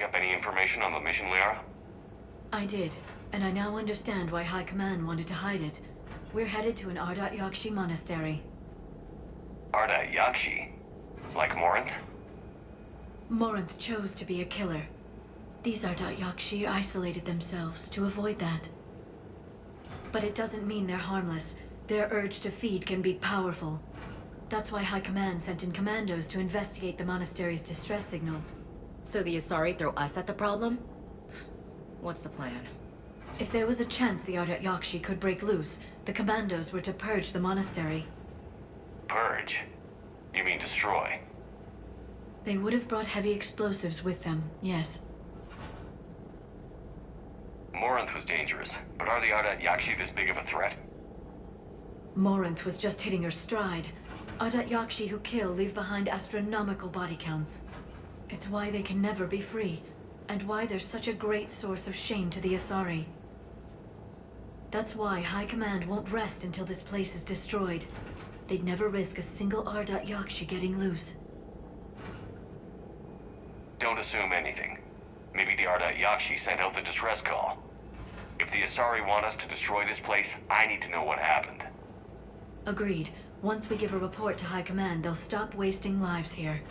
up any information on the mission, Liara? I did, and I now understand why High Command wanted to hide it. We're headed to an Ardat-Yakshi monastery. Ardat-Yakshi? Like Morinth? Morinth chose to be a killer. These Ardat-Yakshi isolated themselves to avoid that. But it doesn't mean they're harmless. Their urge to feed can be powerful. That's why High Command sent in commandos to investigate the monastery's distress signal. So the Asari throw us at the problem? What's the plan? If there was a chance the Ardat-Yakshi could break loose, the commandos were to purge the monastery. Purge? You mean destroy? They would have brought heavy explosives with them, yes. Morinth was dangerous, but are the Ardat-Yakshi this big of a threat? Morinth was just hitting her stride. Ardat-Yakshi who kill leave behind astronomical body counts. It's why they can never be free, and why they're such a great source of shame to the Asari. That's why High Command won't rest until this place is destroyed. They'd never risk a single Ardat-Yakshi getting loose. Don't assume anything. Maybe the Ardat-Yakshi sent out the distress call. If the Asari want us to destroy this place, I need to know what happened. Agreed. Once we give a report to High Command, they'll stop wasting lives here.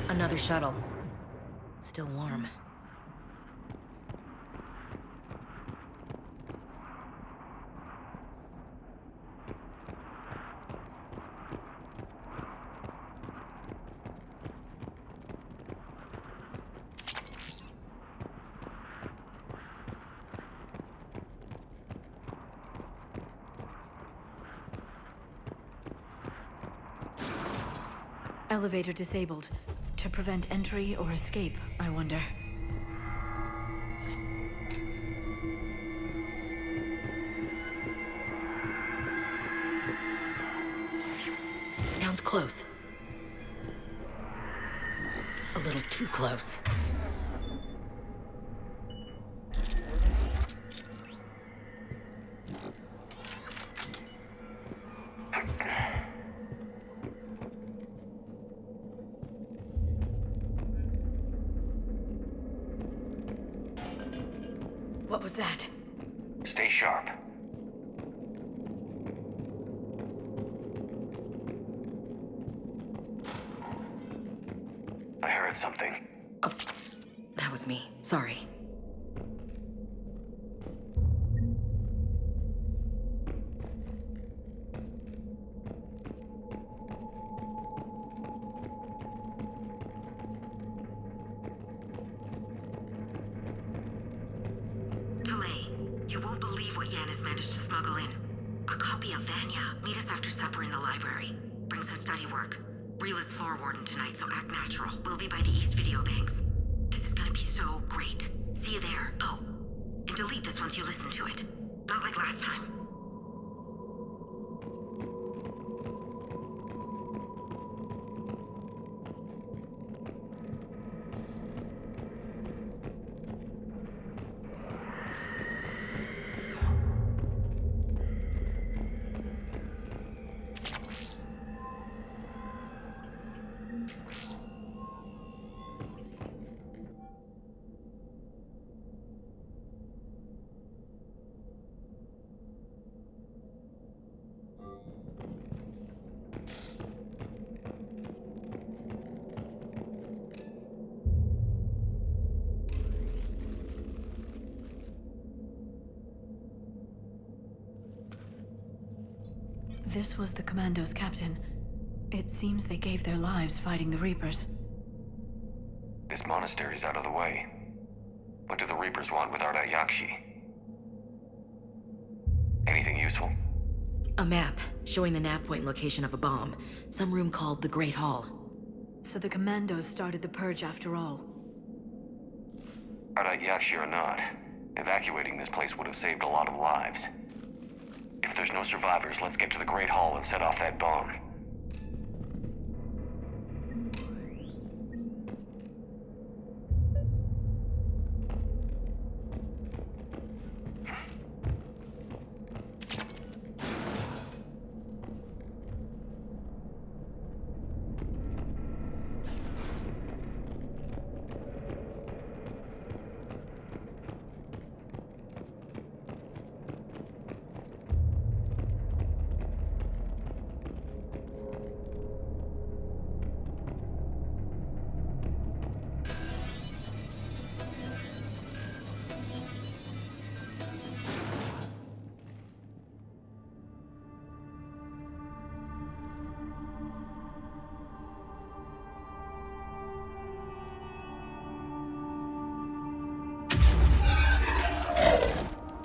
Another shuttle. Still warm. Elevator disabled. To prevent entry or escape, I wonder. Sounds close. A little too close. What was that? Stay sharp. I heard something. Oh, that was me. Sorry. You won't believe what Yan has managed to smuggle in. A copy of Vanya. Meet us after supper in the library. Bring some study work. Reel is floor warden tonight, so act natural. We'll be by the East Video Banks. This is gonna be so great. See you there. Oh, and delete this once you listen to it. Not like last time. This was the Commando's captain. It seems they gave their lives fighting the Reapers. This monastery's out of the way. What do the Reapers want with Ardat-Yakshi? Anything useful? A map showing the nav point location of a bomb. Some room called the Great Hall. So the Commandos started the purge after all. Ardat-Yakshi or not, evacuating this place would have saved a lot of lives. If there's no survivors, let's get to the Great Hall and set off that bomb.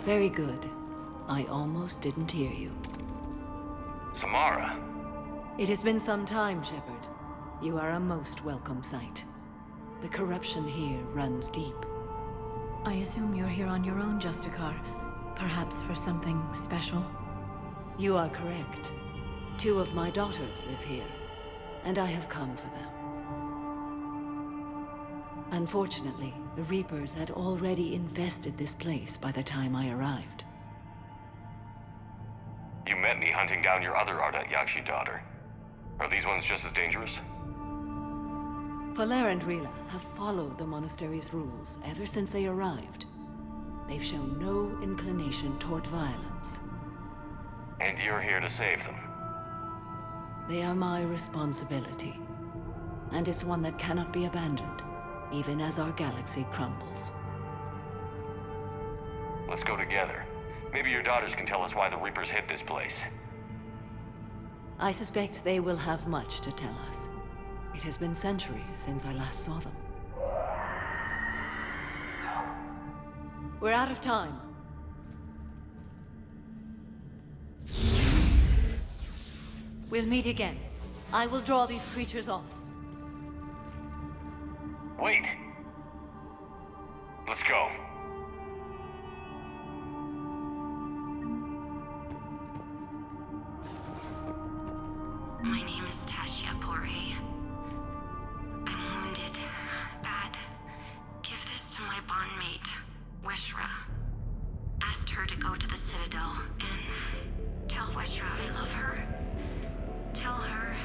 Very good. I almost didn't hear you. Samara. It has been some time, Shepard. You are a most welcome sight. The corruption here runs deep. I assume you're here on your own, Justicar. Perhaps for something special? You are correct. 2 of my daughters live here, and I have come for them. Unfortunately, the Reapers had already infested this place by the time I arrived. You met me hunting down your other Ardat-Yakshi daughter. Are these ones just as dangerous? Valer and Rila have followed the Monastery's rules ever since they arrived. They've shown no inclination toward violence. And you're here to save them. They are my responsibility. And it's one that cannot be abandoned, even as our galaxy crumbles. Let's go together. Maybe your daughters can tell us why the Reapers hit this place. I suspect they will have much to tell us. It has been centuries since I last saw them. We're out of time. We'll meet again. I will draw these creatures off. Wait! Let's go. My name is Tasha Pore. I'm wounded. Bad. Give this to my bondmate, Weshra. Asked her to go to the Citadel and tell Weshra I love her. Tell her.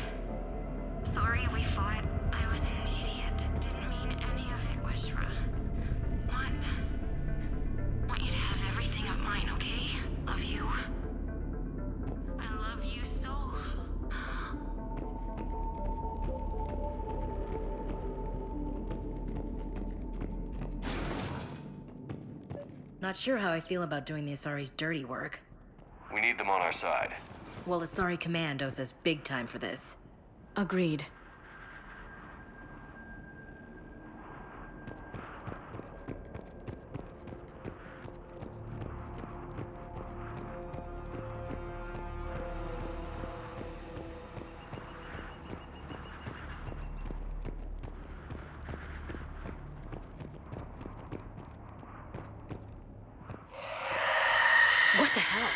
Sorry we fought. I was an idiot. Didn't mean any of it, Weshra. Want you to have everything of mine, okay? Love you. I love you so. Not sure how I feel about doing the Asari's dirty work. We need them on our side. Well, Asari Commando says big time for this. Agreed. What the hell?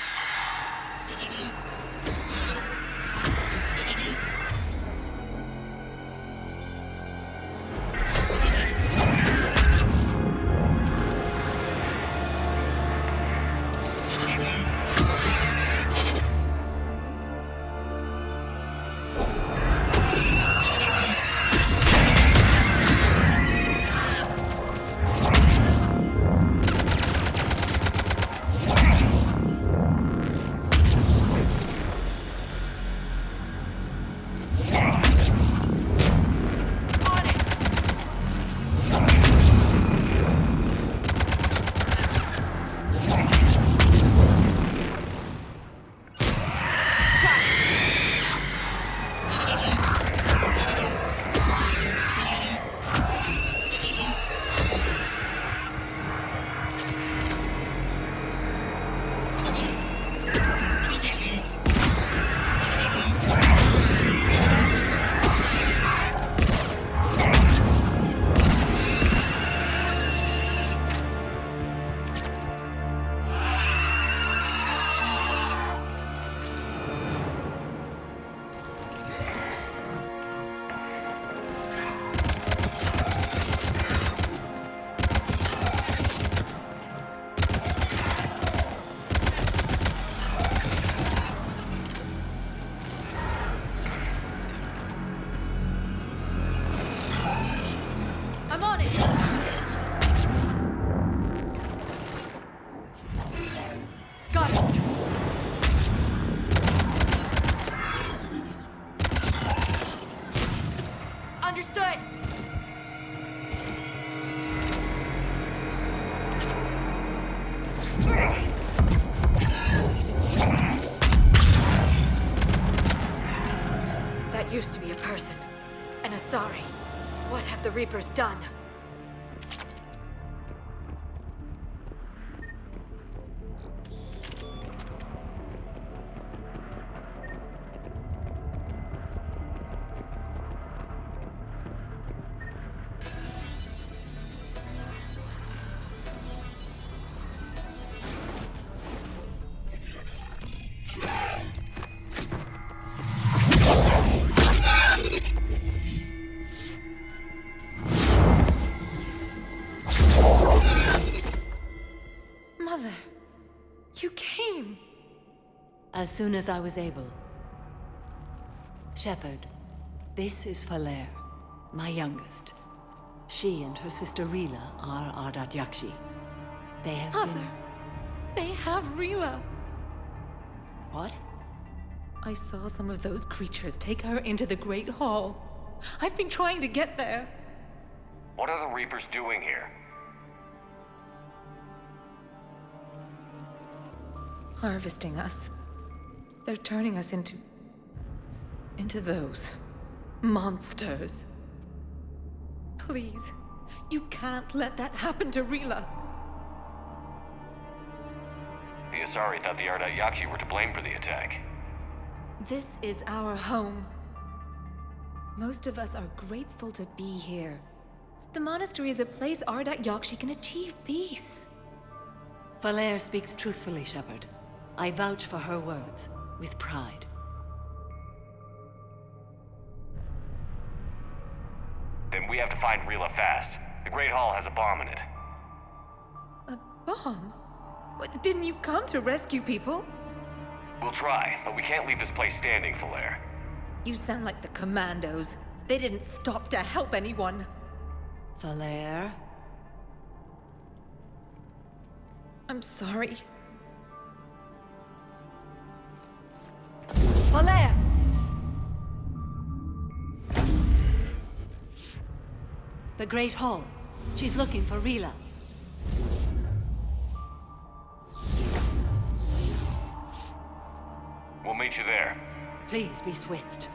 That used to be a person. An Asari. What have the Reapers done? As soon as I was able. Shepard, this is Falere, my youngest. She and her sister Rila are Ardat-Yakshi. They have Mother, they have Rila. What? I saw some of those creatures take her into the Great Hall. I've been trying to get there. What are the Reapers doing here? Harvesting us. They're turning us into those monsters. Please, you can't let that happen to Rila. The Asari thought the Ardat-Yakshi were to blame for the attack. This is our home. Most of us are grateful to be here. The monastery is a place Ardat-Yakshi can achieve peace. Falere speaks truthfully, Shepard. I vouch for her words, with pride. Then we have to find Rila fast. The Great Hall has a bomb in it. A bomb? What, didn't you come to rescue people? We'll try, but we can't leave this place standing, Falere. You sound like the commandos. They didn't stop to help anyone. Falere? I'm sorry. Falere! The Great Hall. She's looking for Rila. We'll meet you there. Please be swift.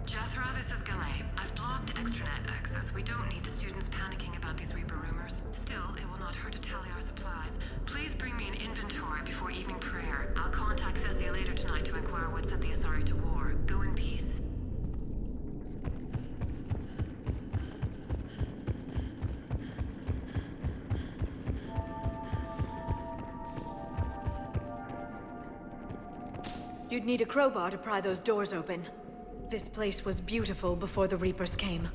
Jethro, this is Galay. I've blocked extranet access. We don't need the students panicking about these Reaper rumors. Still, it will not hurt to tally our supplies. Please bring me an inventory before evening prayer. I'll contact Thessia later tonight to inquire what set the Asari to war. Go in peace. You'd need a crowbar to pry those doors open. This place was beautiful before the Reapers came.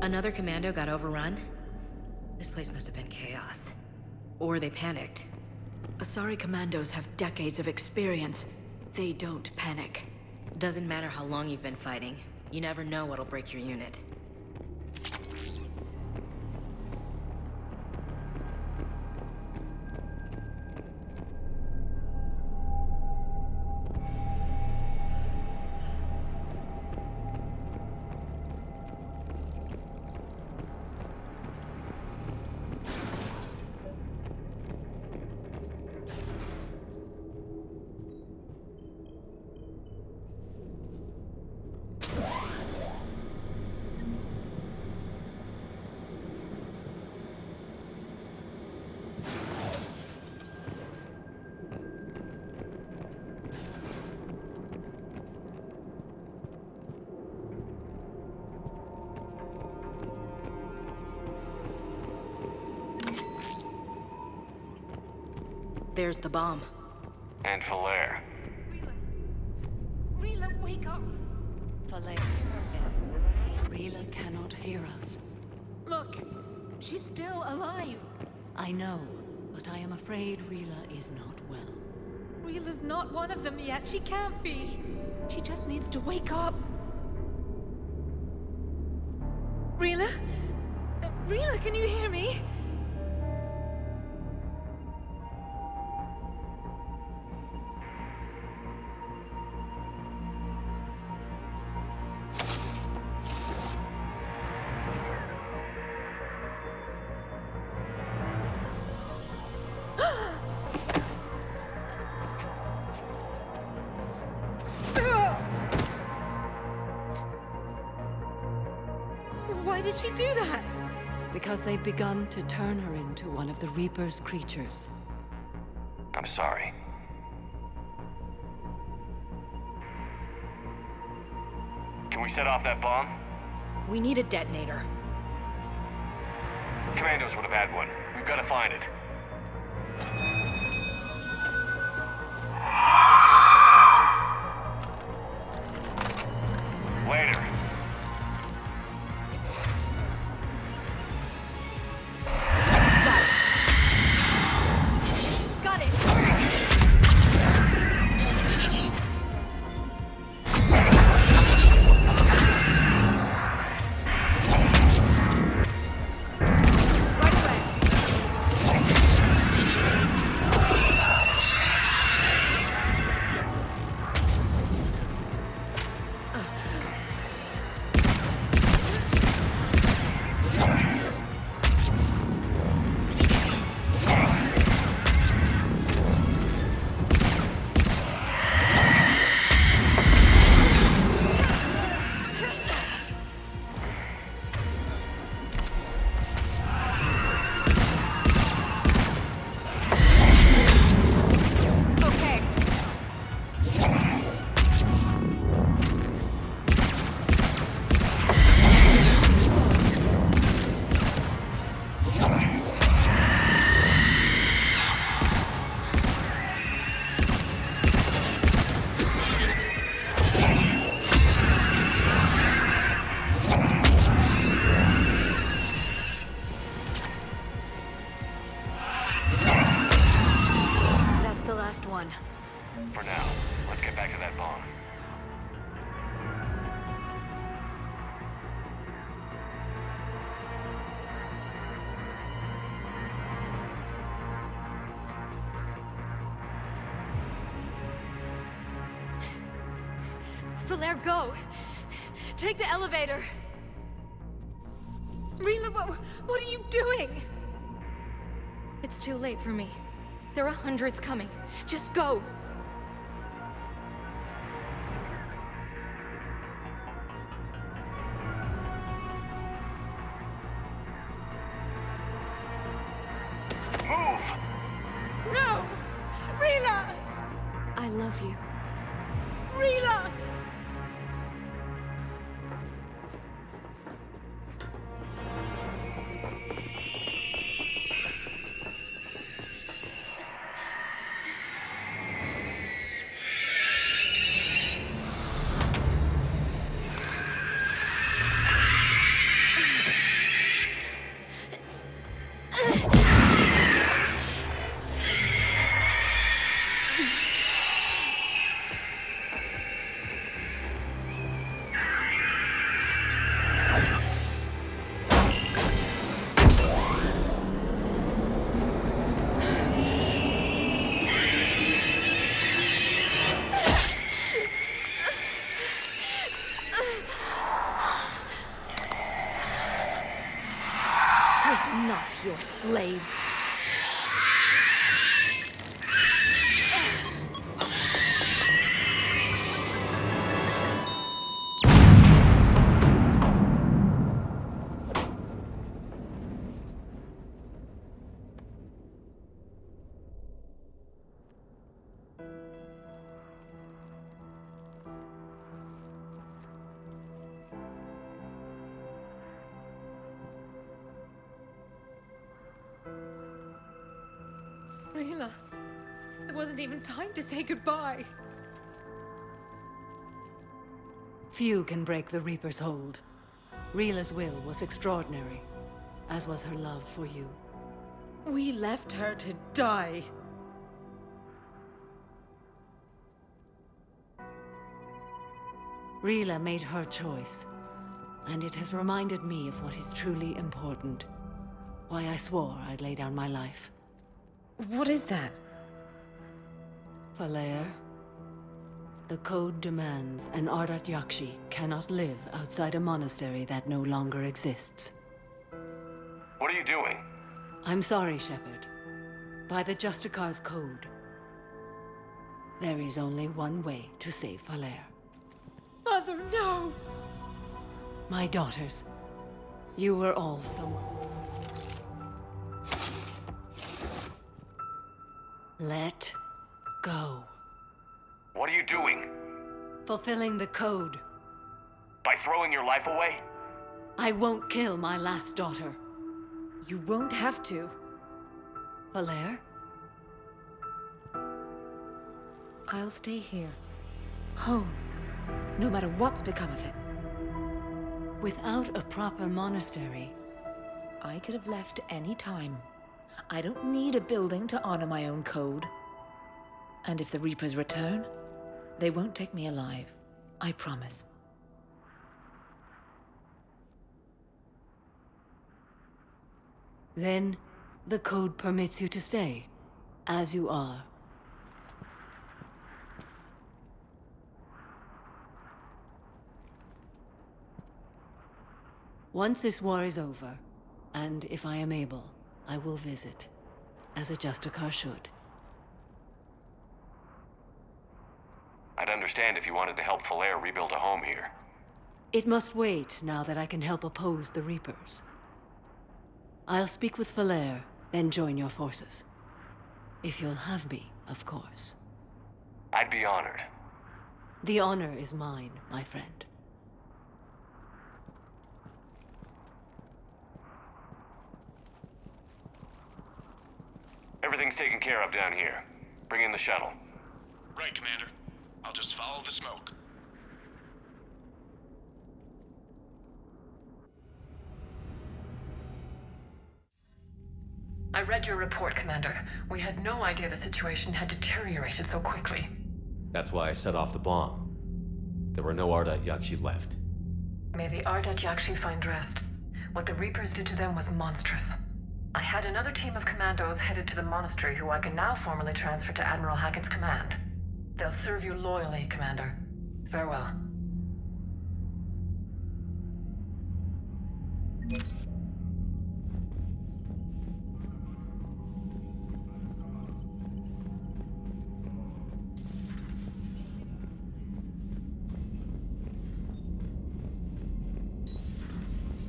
Another commando got overrun? This place must have been chaos. Or they panicked. Asari commandos have decades of experience. They don't panic. Doesn't matter how long you've been fighting. You never know what'll break your unit. There's the bomb. And Falaire. Rila, wake up! Falaire, Rila cannot hear us. Look, she's still alive. I know, but I am afraid Rila is not well. Rila's not one of them yet. She can't be. She just needs to wake up. Rila? Rila, can you hear me? Why did she do that? Because they've begun to turn her into one of the Reaper's creatures. I'm sorry. Can we set off that bomb? We need a detonator. Commandos would have had one. We've got to find it. Later. Got it! For now, let's get back to that bomb. Falaire, go! Take the elevator! Rila, what are you doing? It's too late for me. There are hundreds coming. Just go! Move! No! Rila! I love you. Rila! There wasn't even time to say goodbye. Few can break the Reaper's hold. Rila's will was extraordinary, as was her love for you. We left her to die. Rila made her choice, and it has reminded me of what is truly important. Why I swore I'd lay down my life. What is that? Falair, the code demands an Ardat-Yakshi cannot live outside a monastery that no longer exists. What are you doing? I'm sorry, Shepard. By the Justicar's code, there is only one way to save Falair. Mother, no! My daughters, you were all so... Let go. What are you doing? Fulfilling the code. By throwing your life away? I won't kill my last daughter. You won't have to. Falair? I'll stay here. Home. No matter what's become of it. Without a proper monastery, I could have left any time. I don't need a building to honor my own code. And if the Reapers return, they won't take me alive. I promise. then the code permits you to stay, as you are. Once this war is over, and if I am able, I will visit, as a Justicar should. I'd understand if you wanted to help Falair rebuild a home here. It must wait now that I can help oppose the Reapers. I'll speak with Falair, then join your forces. If you'll have me, of course. I'd be honored. The honor is mine, my friend. Everything's taken care of down here. Bring in the shuttle. Right, Commander. I'll just follow the smoke. I read your report, Commander. We had no idea the situation had deteriorated so quickly. That's why I set off the bomb. There were no Ardat-Yakshi left. May the Ardat-Yakshi find rest. What the Reapers did to them was monstrous. I had another team of commandos headed to the Monastery who I can now formally transfer to Admiral Hackett's command. They'll serve you loyally, Commander. Farewell.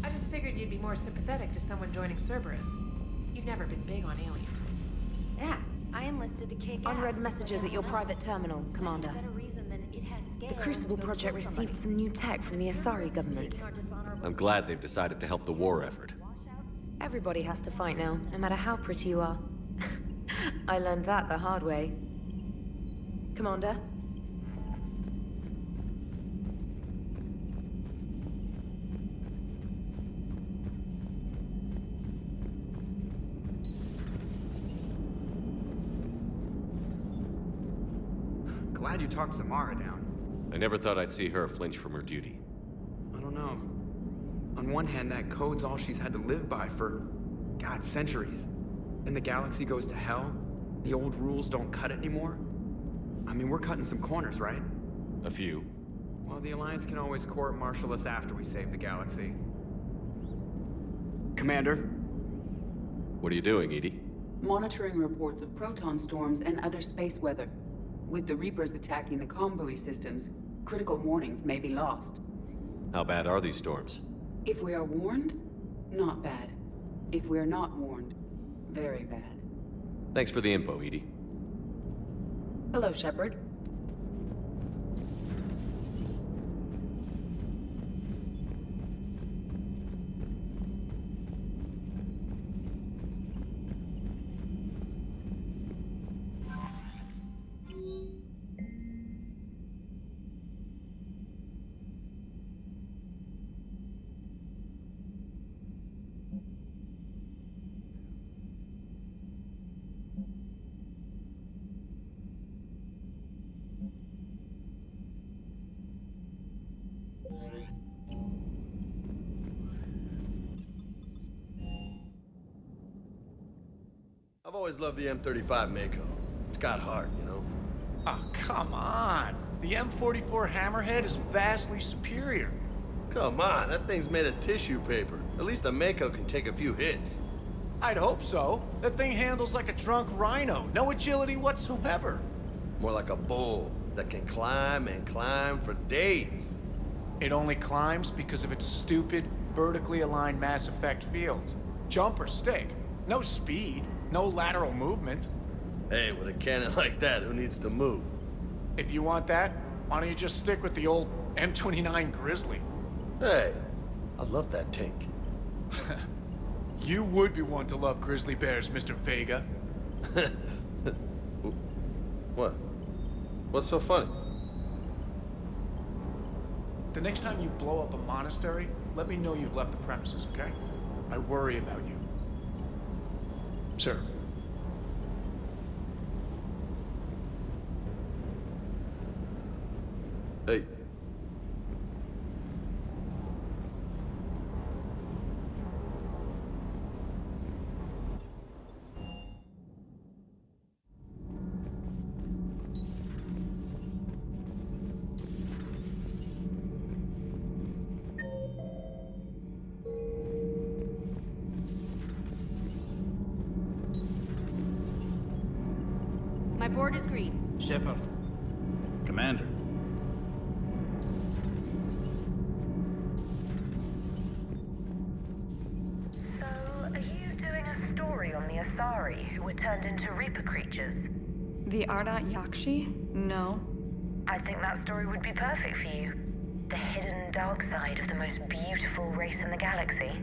I just figured you'd be more sympathetic to someone joining Cerberus. You've never been big on aliens. Yeah, I enlisted to kick Unread messages at your private terminal, Commander. The Crucible Project received some new tech from the Asari government. I'm glad they've decided to help the war effort. Everybody has to fight now, no matter how pretty you are. I learned that the hard way. Commander? Glad you talked Samara down. I never thought I'd see her flinch from her duty. I don't know. On one hand, that code's all she's had to live by for, God, centuries. And the galaxy goes to hell. The old rules don't cut it anymore. I mean, we're cutting some corners, right? A few. Well, the Alliance can always court-martial us after we save the galaxy. Commander? What are you doing, Edie? Monitoring reports of proton storms and other space weather. With the Reapers attacking the comm buoy systems, critical warnings may be lost. How bad are these storms? If we are warned, not bad. If we are not warned, very bad. Thanks for the info, Edie. Hello, Shepard. always loved the M35 Mako. It's got heart, you know? Oh, come on. The M44 Hammerhead is vastly superior. Come on, that thing's made of tissue paper. At least the Mako can take a few hits. I'd hope so. That thing handles like a drunk rhino. No agility whatsoever. More like a bull that can climb and climb for days. It only climbs because of its stupid, vertically aligned Mass Effect fields. Jump or stick. No speed. No lateral movement. Hey, with a cannon like that, who needs to move? If you want that, why don't you just stick with the old M29 Grizzly? Hey, I love that tank. You would be one to love grizzly bears, Mr. Vega. What? What's so funny? The next time you blow up a monastery, let me know you've left the premises, okay? I worry about you. Sir. Hey. My board is green. Shepard. Commander. So, are you doing a story on the Asari who were turned into Reaper creatures? The Ardat-Yakshi? No. I think that story would be perfect for you. The hidden dark side of the most beautiful race in the galaxy.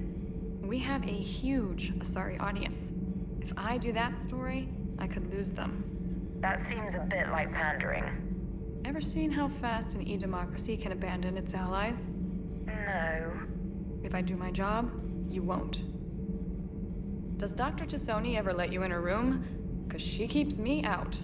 We have a huge Asari audience. If I do that story, I could lose them. That seems a bit like pandering. Ever seen how fast an e-democracy can abandon its allies? No. If I do my job, you won't. Does Dr. Tassoni ever let you in her room? 'Cause she keeps me out.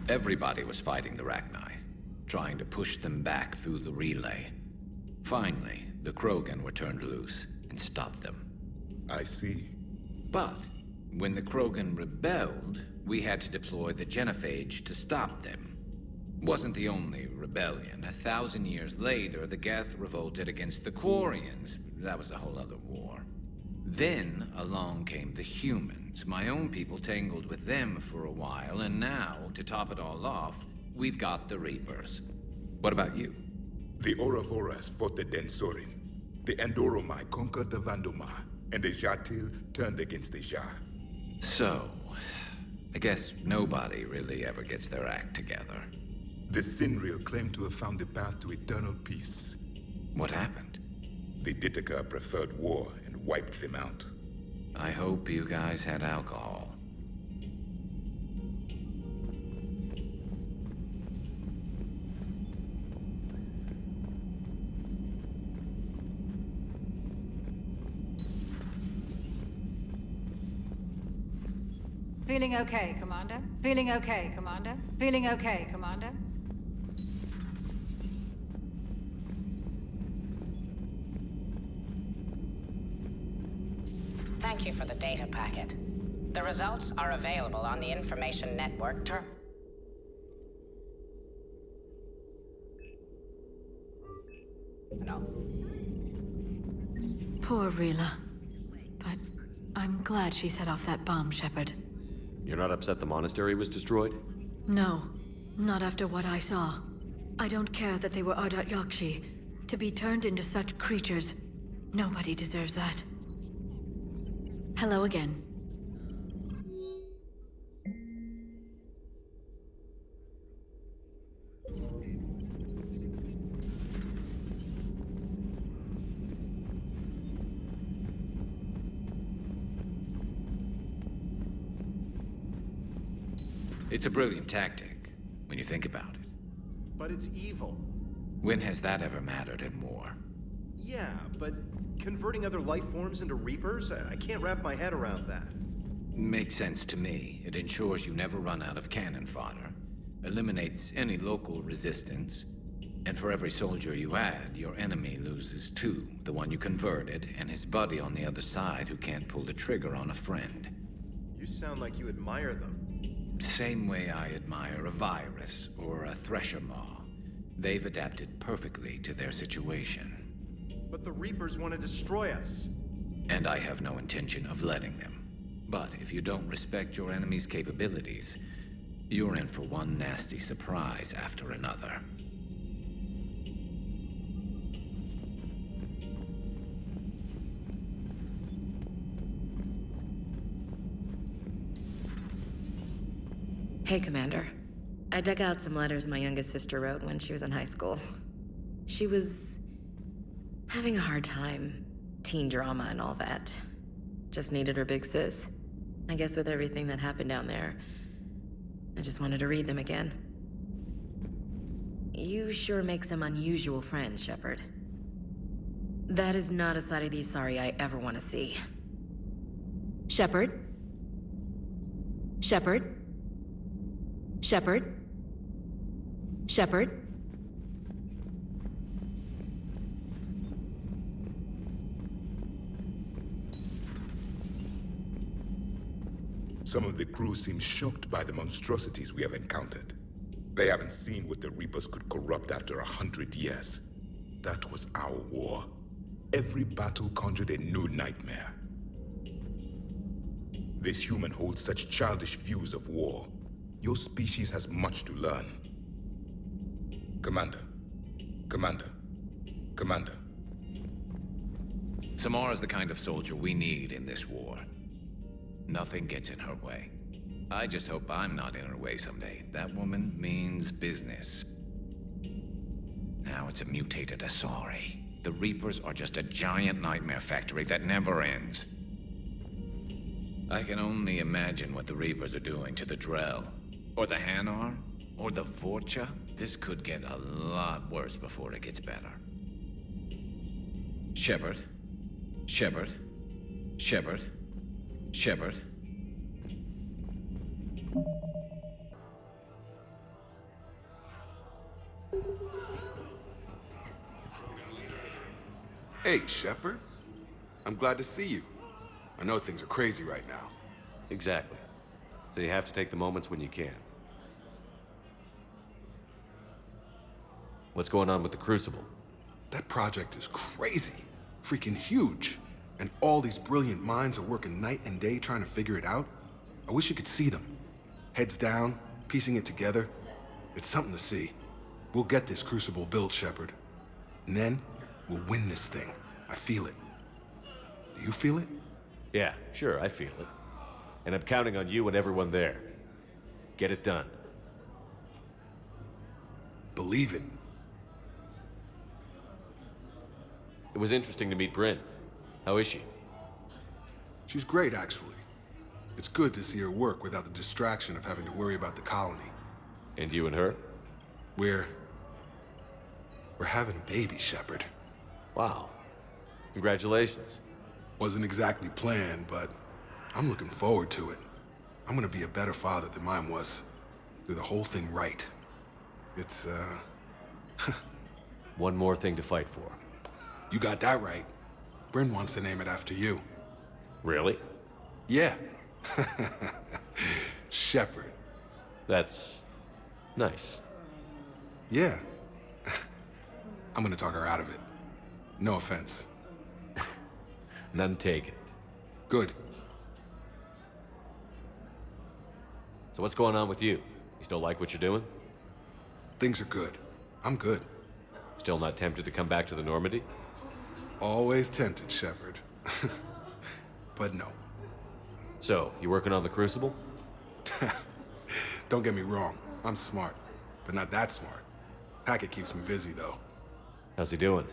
Everybody was fighting the Rachni, trying to push them back through the relay. Finally, the Krogan were turned loose and stopped them. I see. But when the Krogan rebelled, we had to deploy the Genophage to stop them. Wasn't the only rebellion. 1,000 years later, the Geth revolted against the Quarians. That was a whole other war. Then along came the humans. My own people tangled with them for a while, and now, to top it all off, we've got the Reapers. What about you? The Ouroboros fought the Densorin. The Andoromai conquered the Vandomai, and the Jatil turned against the Ja. So, I guess nobody really ever gets their act together. The Sinreal claimed to have found the path to eternal peace. What happened? The Ditaka preferred war and wiped them out. I hope you guys had alcohol. Feeling okay, Commander? Feeling okay, Commander? Feeling okay, Commander? Thank you for the data packet. The results are available on the Information Network No. Poor Rila. But I'm glad she set off that bomb, Shepard. You're not upset the monastery was destroyed? No, not after what I saw. I don't care that they were Ardat-Yakshi. To be turned into such creatures, nobody deserves that. Hello again. It's a brilliant tactic, when you think about it. But it's evil. When has that ever mattered in war? Yeah, but converting other life forms into Reapers? I can't wrap my head around that. Makes sense to me. It ensures you never run out of cannon fodder, eliminates any local resistance, and for every soldier you add, your enemy loses two, the one you converted, and his buddy on the other side who can't pull the trigger on a friend. You sound like you admire them. Same way I admire a virus or a thresher maw. They've adapted perfectly to their situation. But the Reapers want to destroy us. And I have no intention of letting them. But if you don't respect your enemy's capabilities, you're in for one nasty surprise after another. Hey, Commander. I dug out some letters my youngest sister wrote when she was in high school. She was having a hard time. Teen drama and all that. Just needed her big sis. I guess with everything that happened down there, I just wanted to read them again. You sure make some unusual friends, Shepard. That is not a side of the Asari I ever want to see. Shepard? Shepard? Shepard? Shepard? Some of the crew seem shocked by the monstrosities we have encountered. They haven't seen what the Reapers could corrupt after 100 years. That was our war. Every battle conjured a new nightmare. This human holds such childish views of war. Your species has much to learn. Commander. Commander. Commander. Samara's the kind of soldier we need in this war. Nothing gets in her way. I just hope I'm not in her way someday. That woman means business. Now it's a mutated Asari. The Reapers are just a giant nightmare factory that never ends. I can only imagine what the Reapers are doing to the Drell. Or the Hanar. Or the Vorcha. This could get a lot worse before it gets better. Shepard. Shepard. Shepard. Shepard. Hey, Shepard. I'm glad to see you. I know things are crazy right now. Exactly. So you have to take the moments when you can. What's going on with the Crucible? That project is crazy. Freaking huge. And all these brilliant minds are working night and day trying to figure it out. I wish you could see them. Heads down, piecing it together. It's something to see. We'll get this Crucible built, Shepard. And then, we'll win this thing. I feel it. Do you feel it? Yeah, sure, I feel it. And I'm counting on you and everyone there. Get it done. Believe it. It was interesting to meet Bryn. How is she? She's great, actually. It's good to see her work without the distraction of having to worry about the colony. And you and her? We're having a baby, Shepard. Wow. Congratulations. Wasn't exactly planned, but I'm looking forward to it. I'm gonna be a better father than mine was. Do the whole thing right. It's, One more thing to fight for. You got that right. Bryn wants to name it after you. Really? Yeah. Shepard. That's nice. Yeah. I'm gonna talk her out of it. No offense. None taken. Good. So what's going on with you? You still like what you're doing? Things are good. I'm good. Still not tempted to come back to the Normandy? Always tempted, Shepard. But no. So, you working on the Crucible? Don't get me wrong. I'm smart, but not that smart. Hackett keeps me busy, though. How's he doing?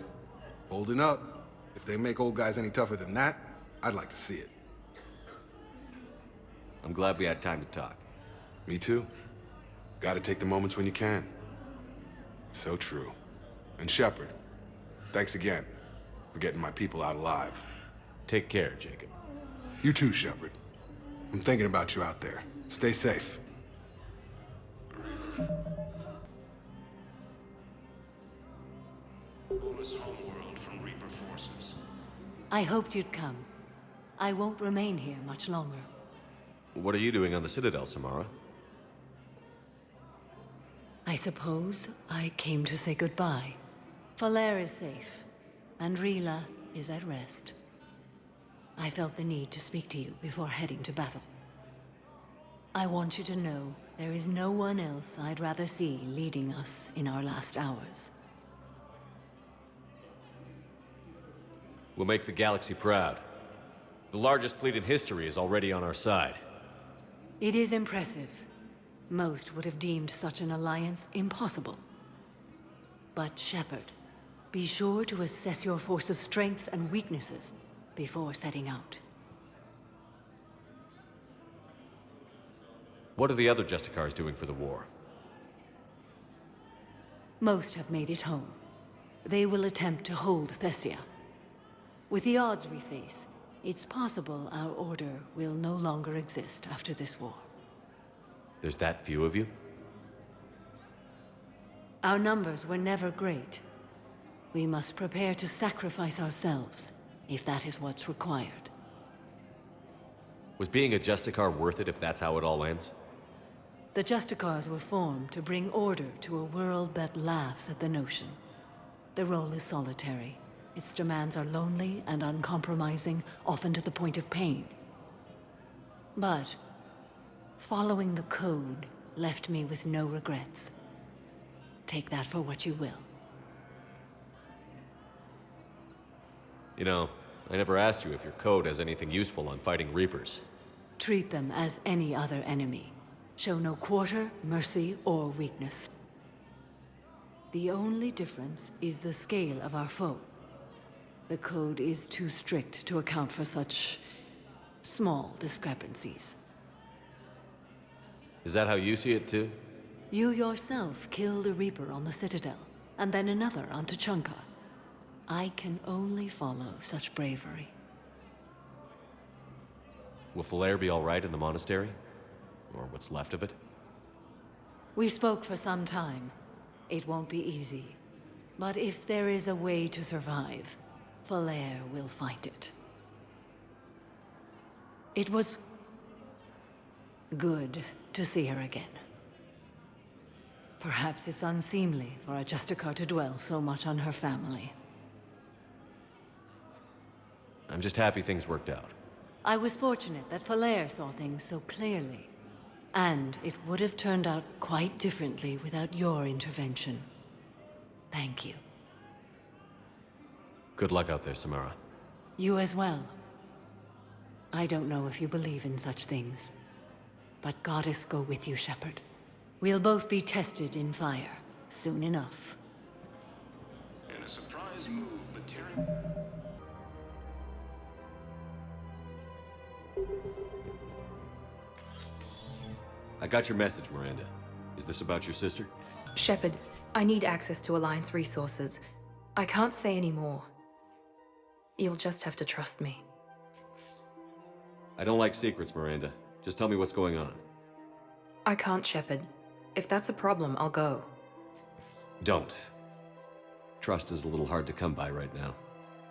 Holding up. If they make old guys any tougher than that, I'd like to see it. I'm glad we had time to talk. Me too. Gotta take the moments when you can. So true. And Shepard, thanks again. for getting my people out alive. Take care, Jacob. You too, Shepard. I'm thinking about you out there. Stay safe. Homeworld from Reaper forces. I hoped you'd come. I won't remain here much longer. What are you doing on the Citadel, Samara? I suppose I came to say goodbye. Falere is safe, and Rila is at rest. I felt the need to speak to you before heading to battle. I want you to know there is no one else I'd rather see leading us in our last hours. We'll make the galaxy proud. The largest fleet in history is already on our side. It is impressive. Most would have deemed such an alliance impossible. But Shepard, be sure to assess your force's strengths and weaknesses before setting out. What are the other Justicars doing for the war? Most have made it home. They will attempt to hold Thessia. With the odds we face, it's possible our order will no longer exist after this war. There's that few of you? Our numbers were never great. We must prepare to sacrifice ourselves, if that is what's required. Was being a Justicar worth it if that's how it all ends? The Justicars were formed to bring order to a world that laughs at the notion. The role is solitary. Its demands are lonely and uncompromising, often to the point of pain. But following the code left me with no regrets. Take that for what you will. You know, I never asked you if your code has anything useful on fighting Reapers. Treat them as any other enemy. Show no quarter, mercy, or weakness. The only difference is the scale of our foe. The code is too strict to account for such small discrepancies. Is that how you see it too? You yourself killed a Reaper on the Citadel, and then another on Tuchanka. I can only follow such bravery. Will Falere be all right in the Monastery? Or what's left of it? We spoke for some time. It won't be easy. But if there is a way to survive, Falere will find it. It was good to see her again. Perhaps it's unseemly for a Justicar to dwell so much on her family. I'm just happy things worked out. I was fortunate that Falere saw things so clearly. And it would have turned out quite differently without your intervention. Thank you. Good luck out there, Samara. You as well. I don't know if you believe in such things, but Goddess go with you, Shepard. We'll both be tested in fire, soon enough. In a surprise move, material. I got your message, Miranda. Is this about your sister? Shepard, I need access to Alliance resources. I can't say any more. You'll just have to trust me. I don't like secrets, Miranda. Just tell me what's going on. I can't, Shepard. If that's a problem, I'll go. Don't. Trust is a little hard to come by right now.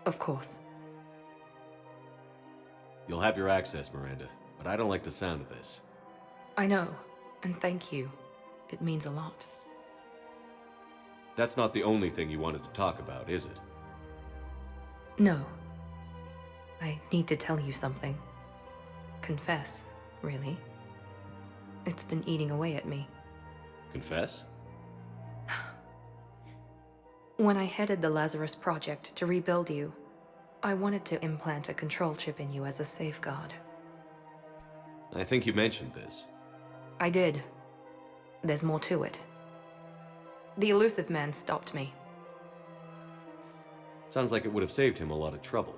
Of course. You'll have your access, Miranda, but I don't like the sound of this. I know, and thank you. It means a lot. That's not the only thing you wanted to talk about, is it? No. I need to tell you something. Confess, really. It's been eating away at me. Confess? When I headed the Lazarus Project to rebuild you, I wanted to implant a control chip in you as a safeguard. I think you mentioned this. I did. There's more to it. The elusive man stopped me. Sounds like it would have saved him a lot of trouble.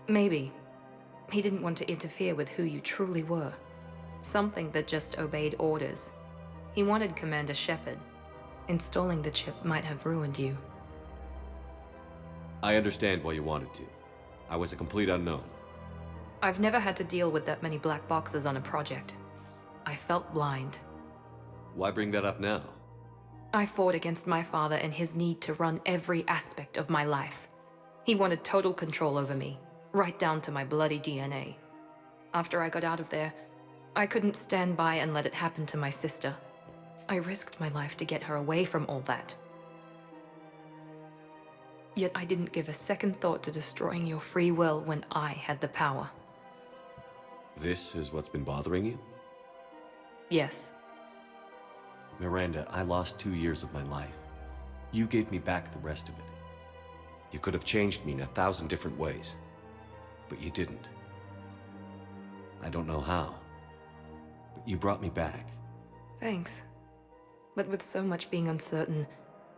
Maybe. He didn't want to interfere with who you truly were. Something that just obeyed orders. He wanted Commander Shepard. Installing the chip might have ruined you. I understand why you wanted to. I was a complete unknown. I've never had to deal with that many black boxes on a project. I felt blind. Why bring that up now? I fought against my father and his need to run every aspect of my life. He wanted total control over me, right down to my bloody DNA. After I got out of there, I couldn't stand by and let it happen to my sister. I risked my life to get her away from all that. Yet I didn't give a second thought to destroying your free will when I had the power. This is what's been bothering you? Yes. Miranda, I lost 2 years of my life. You gave me back the rest of it. You could have changed me in 1,000 different ways, but you didn't. I don't know how, but you brought me back. Thanks. But with so much being uncertain,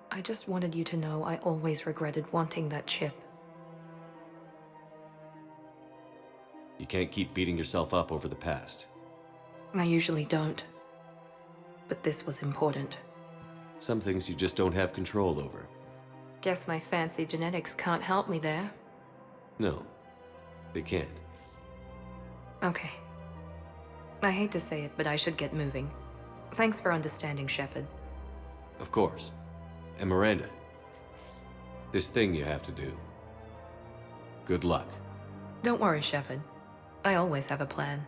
I just wanted you to know I always regretted wanting that chip. You can't keep beating yourself up over the past. I usually don't. But this was important. Some things you just don't have control over. Guess my fancy genetics can't help me there. No, they can't. Okay. I hate to say it, but I should get moving. Thanks for understanding, Shepard. Of course. And Miranda, this thing you have to do. Good luck. Don't worry, Shepard. I always have a plan.